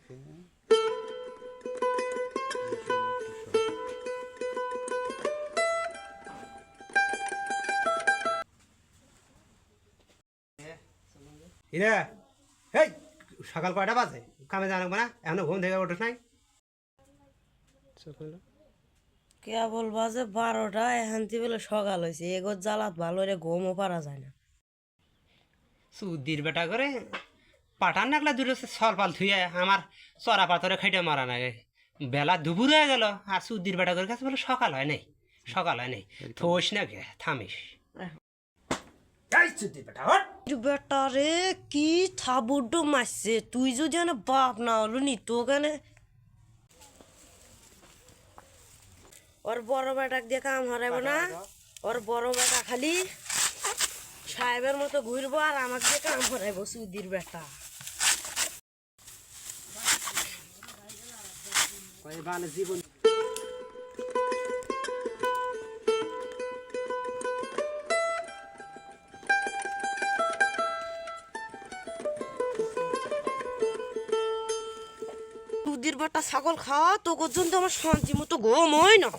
ইরে এই সকাল কয়টা বাজে কামে জানাবো না এখনো ঘুম থেকে ওঠোস নাই কেবল বাজে 12টা এখানটি বলে সকাল হয়েছে এগোর জ্বালাত ভালো রে ঘুমও পারা যায় না সুদির বেটা করে পাঠান নাকলা দুটো সলপাল থুয়ে আমার চড়া পাথরে খাইটে মারা নাই বেলা দুপুর হয়ে গেল আর সুদির বেটা করে কাছে বলে সকাল হয় নাই থোস না কে থামিস বেটা রে কি থাবুড্ডো মারছে তুই যদি বাপ না হলো নি তো কেন ওর বড় বেটাক দিয়ে কাম হারাইব না ওর বড় বেটা খালি সাহেবের মতো ঘুরবো আর আমাকে দিয়ে কাম হারাইব সুদির বেটা জীবন সুদির বেটা ছাগল খাওয়া তো পর্যন্ত আমার শান্তি মতো ঘুম হয় না